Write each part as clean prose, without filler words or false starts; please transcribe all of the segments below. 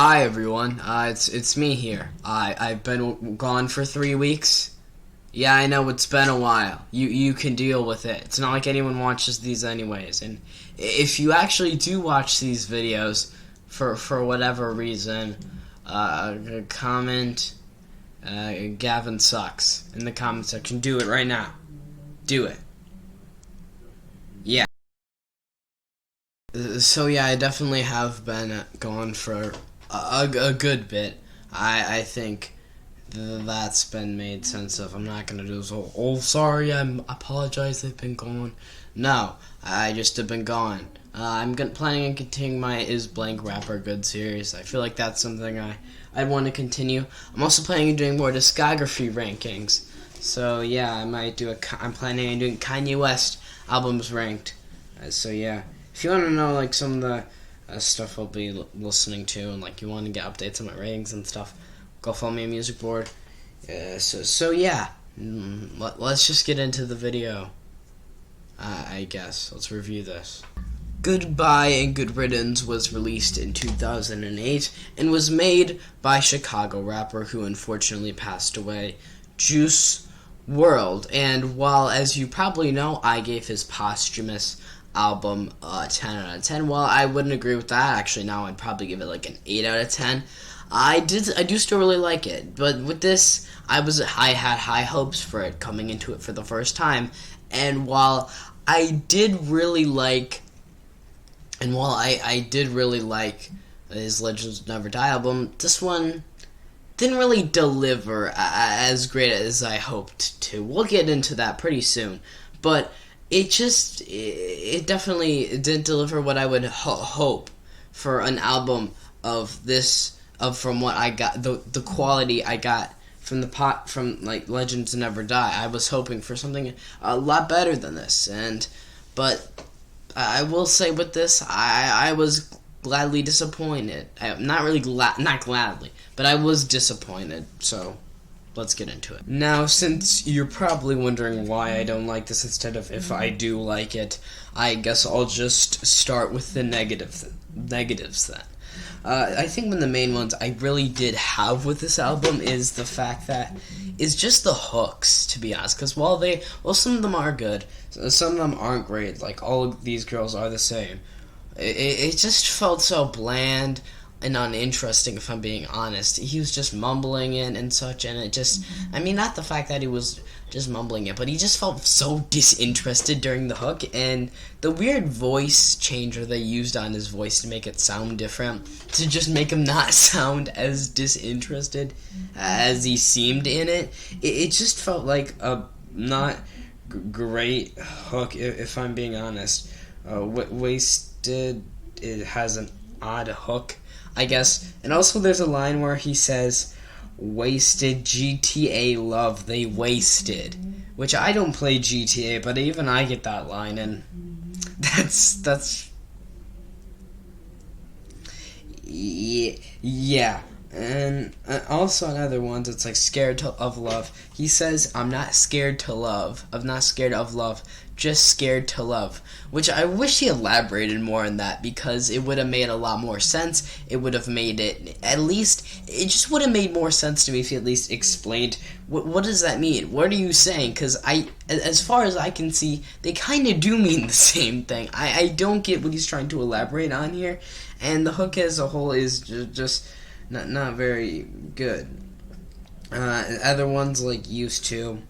Hi everyone, it's me here. I've been gone for 3 weeks. Yeah, I know it's been a while. You can deal with it. It's not like anyone watches these anyways. And if you actually do watch these videos for whatever reason, comment Gavin sucks in the comment section. Do it right now. Do it. Yeah. So yeah, I definitely have been gone for a good bit. I think that's been made sense of. I'm not gonna do this whole, oh sorry, I apologize, they've been gone. No, I just have been gone. Planning on continuing my Is Blank Rapper Good series. I feel like that's something I'd want to continue. I'm also planning on doing more discography rankings. So yeah, I'm planning on doing Kanye West albums ranked. So yeah. If you want to know like some of the stuff I'll be listening to, and like you want to get updates on my ratings and stuff, go follow me on Music Board. So yeah, let's just get into the video. I guess let's review this. Goodbye and Good Riddance was released in 2008 and was made by Chicago rapper who unfortunately passed away, Juice Wrld. And while, as you probably know, I gave his posthumous album 10 out of 10. Well, I wouldn't agree with that. Actually, now I'd probably give it like an 8 out of 10. I do still really like it, but with this, I had high hopes for it coming into it for the first time. And while I did really like, his Legends Never Die album, this one didn't really deliver as great as I hoped to. We'll get into that pretty soon, but it definitely didn't deliver what I would hope for an album of this, from what I got, the quality I got from like Legends Never Die. I was hoping for something a lot better than this, but I will say with this, I was gladly disappointed. Not gladly, but I was disappointed. So let's get into it. Now, since you're probably wondering why I don't like this instead of if I do like it, I guess I'll just start with the negatives then. I think one of the main ones I really did have with this album is the fact that it's just the hooks, to be honest. Because while some of them are good, some of them aren't great. Like, all of these girls are the same. It just felt so bland and uninteresting, if I'm being honest. He was just mumbling it and such, and it just, not the fact that he was just mumbling it, but he just felt so disinterested during the hook, and the weird voice changer they used on his voice to make it sound different, to just make him not sound as disinterested as he seemed in it, it just felt like a not great hook, if I'm being honest. Wasted, it has an odd hook, I guess. And also there's a line where he says, wasted GTA love, they wasted. Which I don't play GTA, but even I get that line, and that's yeah. And also another one that's like scared of love. He says, I'm not scared of love, just scared to love. Which I wish he elaborated more on that, because it would have made a lot more sense. It would have made it just would have made more sense to me if he at least explained, what does that mean? What are you saying? Because as far as I can see, they kind of do mean the same thing. I don't get what he's trying to elaborate on here, and the hook as a whole is just not very good. Other ones like Used To,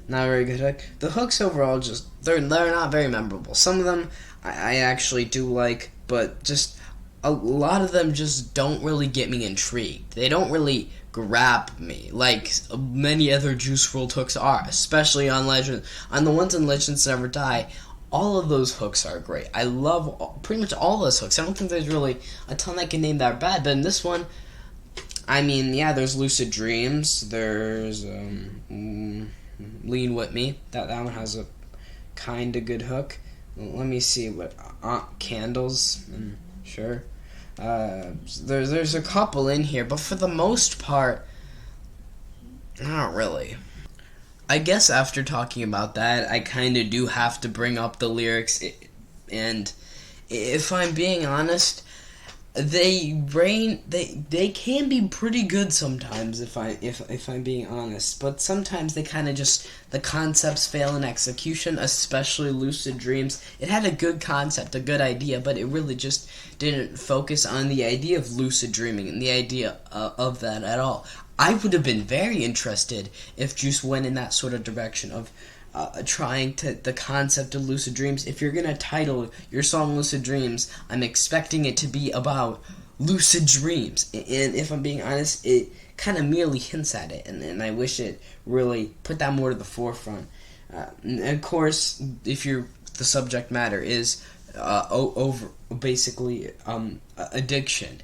not very good hook. The hooks overall they're not very memorable. Some of them I actually do like, but just a lot of them just don't really get me intrigued. They don't really grab me like many other Juice WRLD hooks are, especially on the ones in Legends Never Die. All of those hooks are great. I love pretty much all those hooks. I don't think there's really a ton I can name that are bad, but in this one, there's Lucid Dreams, there's Lean With Me. That one has a kind of good hook. Let me see what Candles. Sure. There's a couple in here, but for the most part, not really. I guess after talking about that, I kind of do have to bring up the lyrics, and if I'm being honest, they can be pretty good sometimes, if I'm being honest, but sometimes they kind of just, the concepts fail in execution, especially Lucid Dreams. It had a good concept, a good idea, but it really just didn't focus on the idea of lucid dreaming and the idea of that at all. I would have been very interested if Juice went in that sort of direction of trying to, the concept of lucid dreams. If you're gonna title your song Lucid Dreams, I'm expecting it to be about lucid dreams. And if I'm being honest, it kind of merely hints at it, and I wish it really put that more to the forefront. And of course, if the subject matter is over basically addiction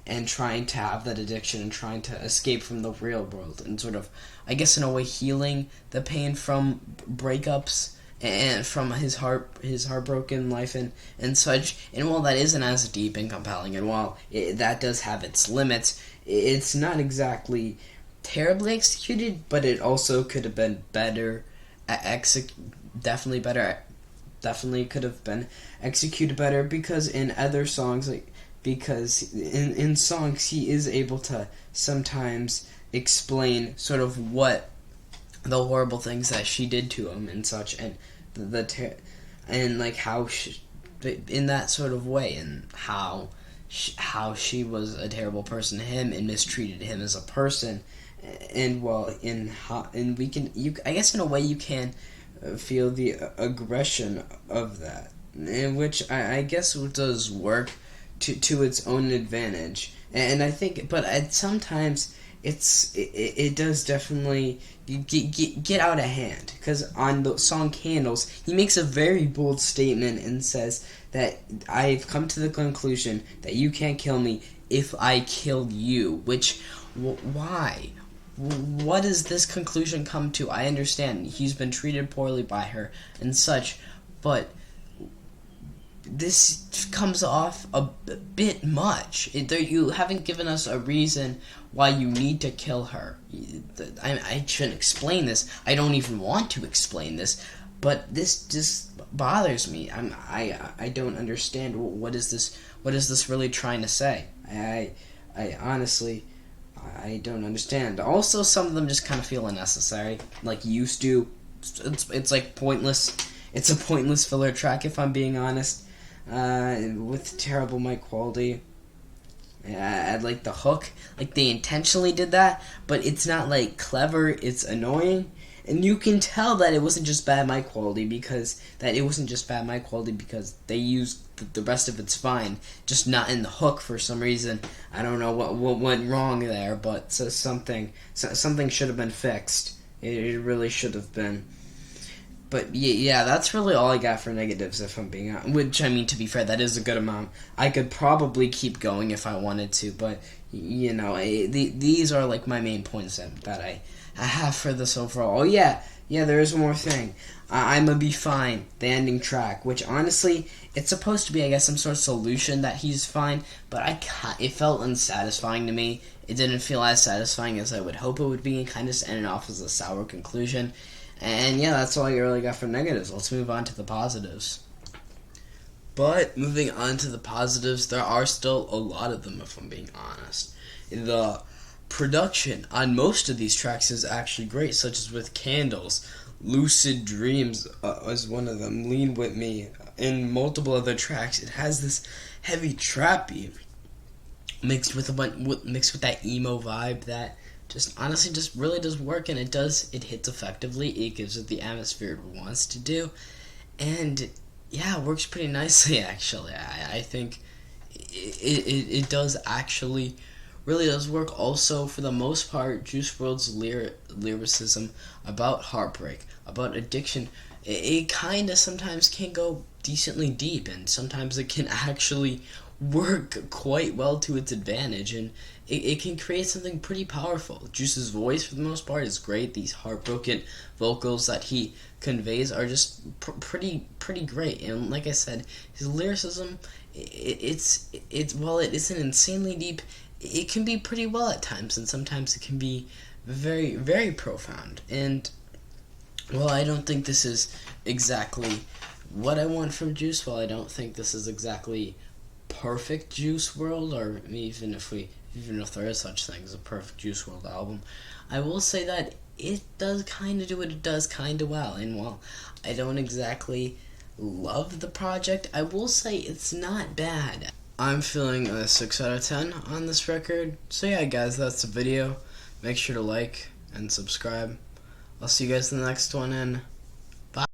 and trying to have that addiction and trying to escape from the real world and sort of, I guess in a way, healing the pain from breakups and from his heartbroken life and such. And while that isn't as deep and compelling, and while that does have its limits, it's not exactly terribly executed, but it also could have been better definitely could have been executed better, because in other songs, because in songs he is able to sometimes explain sort of what the horrible things that she did to him and such, and and like how in that sort of way, and how she was a terrible person to him and mistreated him as a person. And I guess in a way you can feel the aggression of that, in which I guess does work to its own advantage. And I think, but sometimes it does definitely get out of hand, because on the song Candles, he makes a very bold statement and says that I've come to the conclusion that you can't kill me if I kill you. Which, why? What does this conclusion come to? I understand he's been treated poorly by her and such, but this comes off a bit much. You haven't given us a reason why you need to kill her. I shouldn't explain this. I don't even want to explain this, but this just bothers me. I don't understand. What is this really trying to say? I honestly, I don't understand. Also, some of them just kind of feel unnecessary, like used to. It's like pointless. It's a pointless filler track, if I'm being honest. With terrible mic quality. I'd like the hook, like they intentionally did that, but it's not like clever, it's annoying. And you can tell that it wasn't just bad mic quality because they used the rest of it's fine, just not in the hook for some reason. I don't know what went wrong there, but something should have been fixed. It really should have been. But yeah, that's really all I got for negatives, if I'm being honest. Which, I mean, to be fair, that is a good amount. I could probably keep going if I wanted to, but, you know, these are, like, my main points that I have for this overall. Oh, yeah, there is one more thing. I'ma Be Fine, the ending track, which, honestly, it's supposed to be, I guess, some sort of solution that he's fine, but it felt unsatisfying to me. It didn't feel as satisfying as I would hope it would be, and kind of just ended off as a sour conclusion. And yeah, that's all I really got for negatives. Let's move on to the positives. But moving on to the positives, there are still a lot of them, if I'm being honest. The production on most of these tracks is actually great, such as with Candles. Lucid Dreams is one of them. Lean With Me. And multiple other tracks. It has this heavy trap beat mixed with that emo vibe that just honestly just really does work, and it hits effectively. It gives it the atmosphere it wants to do, and yeah, it works pretty nicely actually. I think it does actually really does work. Also, for the most part, Juice WRLD's lyricism about heartbreak, about addiction, it kind of sometimes can go decently deep, and sometimes it can actually work quite well to its advantage, and it can create something pretty powerful. Juice's voice, for the most part, is great. These heartbroken vocals that he conveys are just pretty great. And like I said, his lyricism, it's while it isn't insanely deep, it can be pretty well at times, and sometimes it can be very, very profound. And well, I don't think this is exactly what I want from Juice. Well, I don't think this is exactly perfect Juice World, or even if there is such thing as a perfect Juice World album, I will say that it does kind of do what it does kind of well. And while I don't exactly love the project, I will say it's not bad. I'm feeling a 6 out of 10 on this record. So yeah, guys, that's the video. Make sure to like and subscribe. I'll see you guys in the next one, and